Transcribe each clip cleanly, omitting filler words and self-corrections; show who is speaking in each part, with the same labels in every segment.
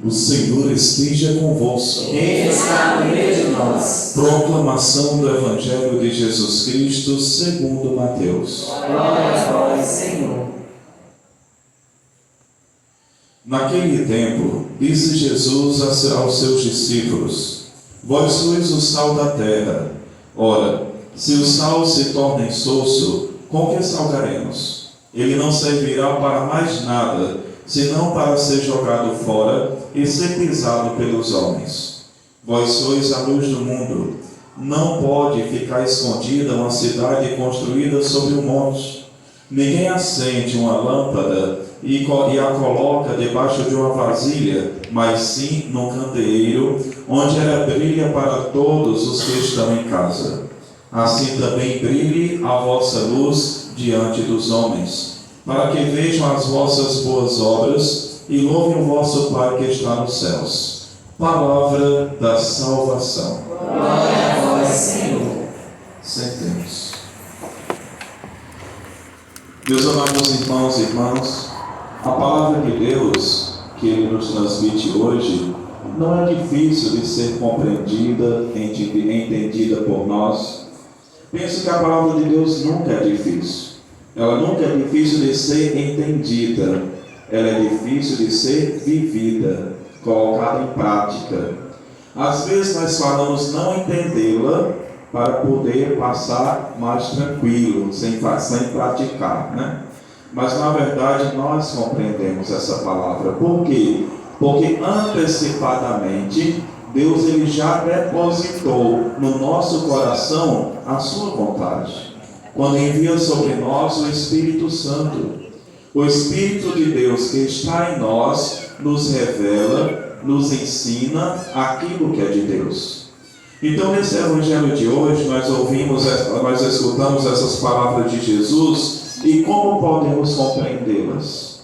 Speaker 1: O Senhor esteja convosco.
Speaker 2: Ele está no meio de nós.
Speaker 1: Proclamação do Evangelho de Jesus Cristo segundo Mateus.
Speaker 2: Glória a vós, Senhor.
Speaker 1: Naquele tempo, disse Jesus aos seus discípulos: Vós sois o sal da terra. Ora, se o sal se torna insosso, com que salgaremos? Ele não servirá para mais nada, senão para ser jogado fora e ser pisado pelos homens. Vós sois a luz do mundo. Não pode ficar escondida uma cidade construída sobre um monte. Ninguém acende uma lâmpada e a coloca debaixo de uma vasilha, mas sim num candeeiro, onde ela brilha para todos os que estão em casa. Assim também brilhe a vossa luz diante dos homens, para que vejam as vossas boas obras e louvem o vosso Pai que está nos céus. Palavra da salvação.
Speaker 2: Glória a vós, Senhor.
Speaker 1: Sentemos. Meus amados irmãos e irmãs, a palavra de Deus que Ele nos transmite hoje não é difícil de ser compreendida, entendida por nós. Penso que a palavra de Deus nunca é difícil. Ela nunca é difícil de ser entendida. Ela é difícil de ser vivida, colocada em prática. Às vezes nós falamos não entendê-la para poder passar mais tranquilo, sem praticar, né? Mas na verdade nós compreendemos essa palavra. Por quê? Porque antecipadamente Deus ele já depositou no nosso coração a sua vontade, quando envia sobre nós o Espírito Santo. O Espírito de Deus que está em nós nos revela, nos ensina aquilo que é de Deus. Então nesse Evangelho de hoje nós escutamos essas palavras de Jesus. E como podemos compreendê-las?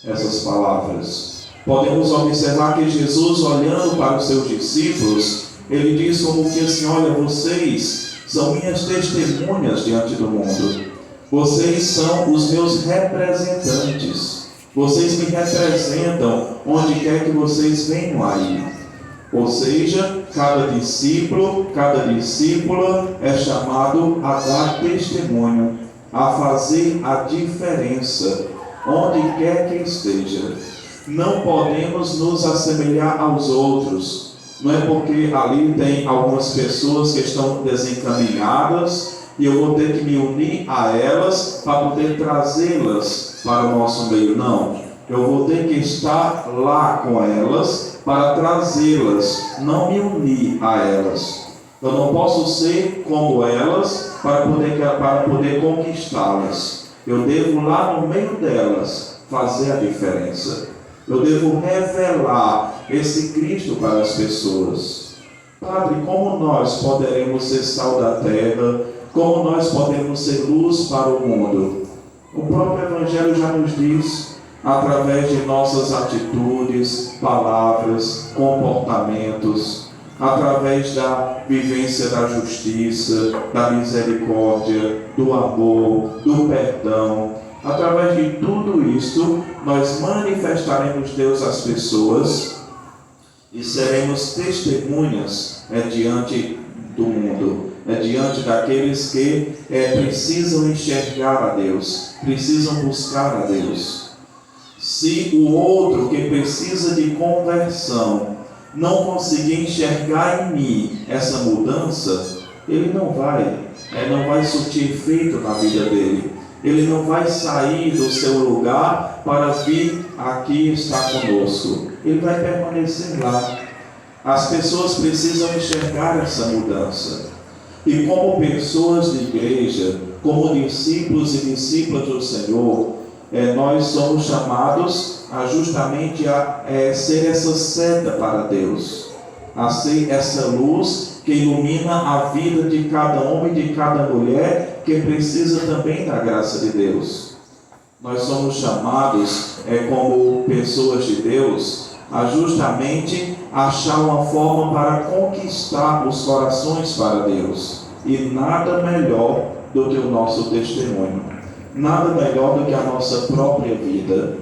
Speaker 1: Essas palavras. Podemos observar que Jesus, olhando para os seus discípulos, ele diz como que assim: olha, vocês são minhas testemunhas diante do mundo. Vocês são os meus representantes. Vocês me representam onde quer que vocês venham aí. Ou seja, cada discípulo, cada discípula é chamado a dar testemunho, a fazer a diferença, onde quer que esteja. Não podemos nos assemelhar aos outros. Não é porque ali tem algumas pessoas que estão desencaminhadas e eu vou ter que me unir a elas para poder trazê-las para o nosso meio. Não. Eu vou ter que estar lá com elas para trazê-las, não me unir a elas. Eu não posso ser como elas para poder conquistá-las. Eu devo lá no meio delas fazer a diferença. Eu devo revelar esse Cristo para as pessoas. Padre, como nós poderemos ser sal da terra? Como nós podemos ser luz para o mundo? O próprio Evangelho já nos diz, através de nossas atitudes, palavras, comportamentos, através da vivência da justiça, da misericórdia, do amor, do perdão. Através de tudo isto, nós manifestaremos Deus às pessoas e seremos testemunhas diante do mundo, diante daqueles que precisam enxergar a Deus, precisam buscar a Deus. Se o outro que precisa de conversão não conseguir enxergar em mim essa mudança, ele não vai surtir efeito na vida dele. Ele não vai sair do seu lugar para vir aqui estar conosco. Ele vai permanecer lá. As pessoas precisam enxergar essa mudança. E como pessoas de igreja, como discípulos e discípulas do Senhor, nós somos chamados justamente a ser essa seta para Deus, a ser essa luz que ilumina a vida de cada homem e de cada mulher que precisa também da graça de Deus. Nós somos chamados, como pessoas de Deus, a justamente achar uma forma para conquistar os corações para Deus. E nada melhor do que o nosso testemunho. Nada melhor do que a nossa própria vida.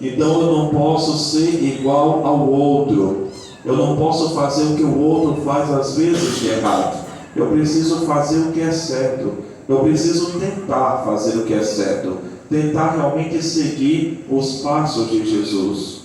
Speaker 1: Então eu não posso ser igual ao outro. Eu não posso fazer o que o outro faz às vezes de errado. Eu preciso fazer o que é certo. Eu preciso tentar fazer o que é certo. Tentar realmente seguir os passos de Jesus.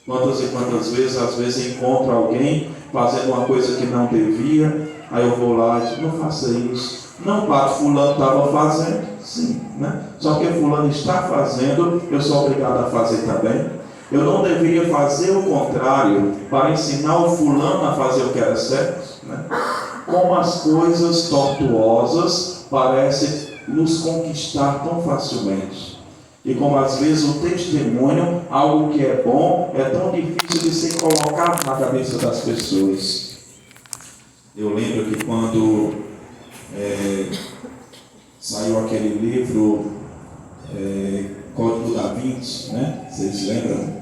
Speaker 1: Quantas e quantas vezes, às vezes encontro alguém fazendo uma coisa que não devia, aí eu vou lá e digo, não faça isso. Não, padre, fulano estava fazendo, sim, né? Só que fulano está fazendo, eu sou obrigado a fazer também. Eu não deveria fazer o contrário para ensinar o fulano a fazer o que era certo, né? Como as coisas tortuosas parecem nos conquistar tão facilmente. E como às vezes o testemunho, algo que é bom, é tão difícil de ser colocado na cabeça das pessoas. Eu lembro que quando saiu aquele livro Código da Vinci, né? Vocês lembram?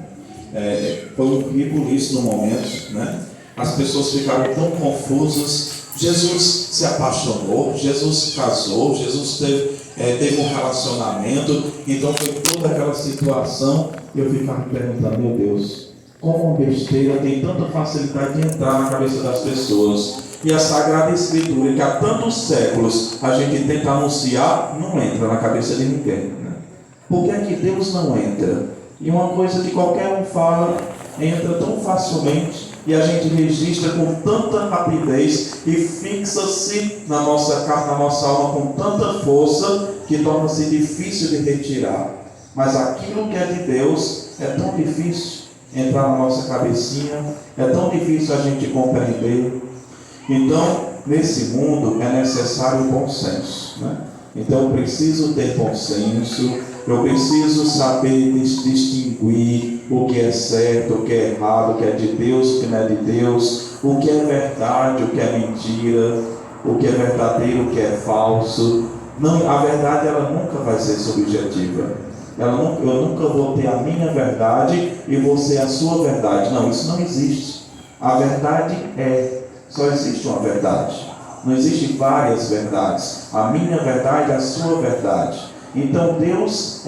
Speaker 1: Foi um ribuliço no momento, né? As pessoas ficaram tão confusas. Jesus se apaixonou, Jesus casou, Jesus teve um relacionamento, então foi toda aquela situação. Eu ficava me perguntando, meu Deus, como uma besteira tem tanta facilidade de entrar na cabeça das pessoas. E a Sagrada Escritura, que há tantos séculos a gente tenta anunciar, não entra na cabeça de ninguém, né? Por que é que Deus não entra? E uma coisa que qualquer um fala, entra tão facilmente, e a gente registra com tanta rapidez e fixa-se na nossa carne, na nossa alma com tanta força, que torna-se difícil de retirar. Mas aquilo que é de Deus é tão difícil entrar na nossa cabecinha, é tão difícil a gente compreender. Então, nesse mundo é necessário bom senso, né? Então eu preciso ter bom senso, eu preciso saber distinguir o que é certo, o que é errado, o que é de Deus, o que não é de Deus, o que é verdade, o que é mentira, o que é verdadeiro, o que é falso. Não, a verdade ela nunca vai ser subjetiva. Eu nunca vou ter a minha verdade e você a sua verdade. Não, isso não existe. A verdade só existe uma verdade. Não existem várias verdades. A minha verdade é a sua verdade. Então Deus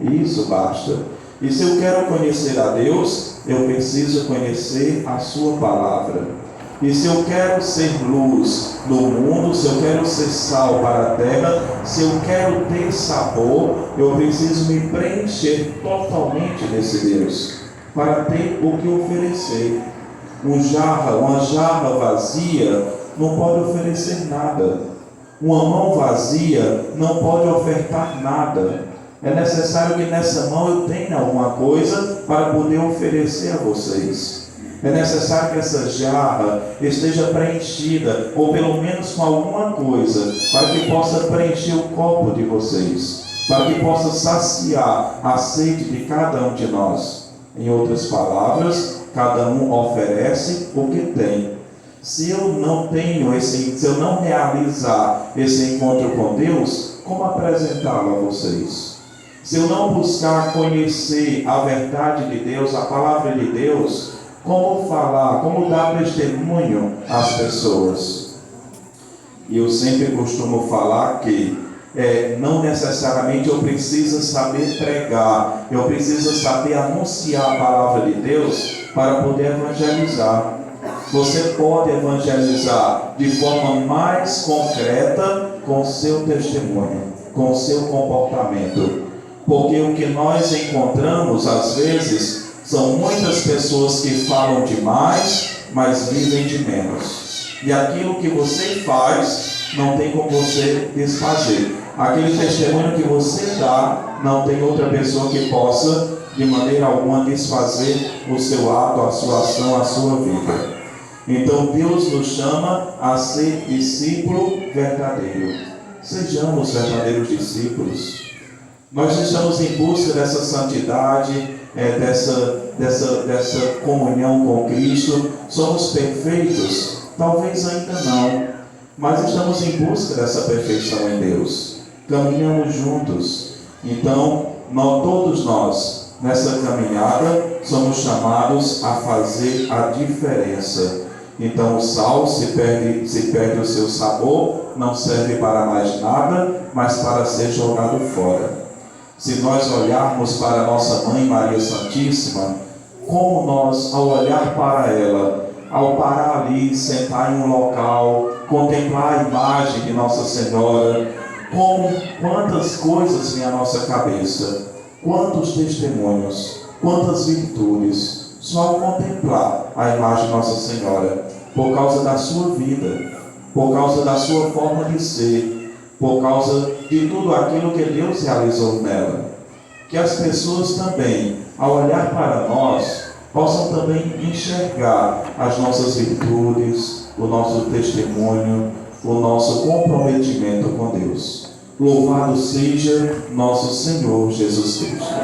Speaker 1: isso basta. E se eu quero conhecer a Deus, eu preciso conhecer a sua palavra. E se eu quero ser luz no mundo, se eu quero ser sal para a terra, se eu quero ter sabor, eu preciso me preencher totalmente desse Deus, para ter o que oferecer. Uma jarra vazia não pode oferecer nada. Uma mão vazia não pode ofertar nada. É necessário que nessa mão eu tenha alguma coisa para poder oferecer a vocês. É necessário que essa jarra esteja preenchida, ou pelo menos com alguma coisa, para que possa preencher o copo de vocês, para que possa saciar a sede de cada um de nós. Em outras palavras, cada um oferece o que tem. Se eu não realizar esse encontro com Deus, como apresentá-lo a vocês? Se eu não buscar conhecer a verdade de Deus, a palavra de Deus, como falar, como dar testemunho às pessoas? E eu sempre costumo falar que não necessariamente eu preciso saber pregar, eu preciso saber anunciar a palavra de Deus para poder evangelizar. Você pode evangelizar de forma mais concreta com o seu testemunho, com o seu comportamento. Porque o que nós encontramos às vezes são muitas pessoas que falam demais, mas vivem de menos. E aquilo que você faz, não tem como você desfazer. Aquele testemunho que você dá, não tem outra pessoa que possa, de maneira alguma, desfazer o seu ato, a sua ação, a sua vida. Então Deus nos chama a ser discípulo verdadeiro. Sejamos verdadeiros discípulos. Nós estamos em busca dessa santidade, dessa comunhão com Cristo. Somos perfeitos? Talvez ainda não, mas estamos em busca dessa perfeição em Deus. Caminhamos juntos. Então, todos nós, nessa caminhada, somos chamados a fazer a diferença. Então o sal se perde o seu sabor, não serve para mais nada, mas para ser jogado fora. Se nós olharmos para a nossa Mãe Maria Santíssima, como nós, ao olhar para ela, ao parar ali, sentar em um local, contemplar a imagem de Nossa Senhora, quantas coisas vêm à nossa cabeça, quantos testemunhos, quantas virtudes, só ao contemplar a imagem de Nossa Senhora, por causa da sua vida, por causa da sua forma de ser, por causa de tudo aquilo que Deus realizou nela. Que as pessoas também, ao olhar para nós, possam também enxergar as nossas virtudes, o nosso testemunho, o nosso comprometimento com Deus. Louvado seja nosso Senhor Jesus Cristo.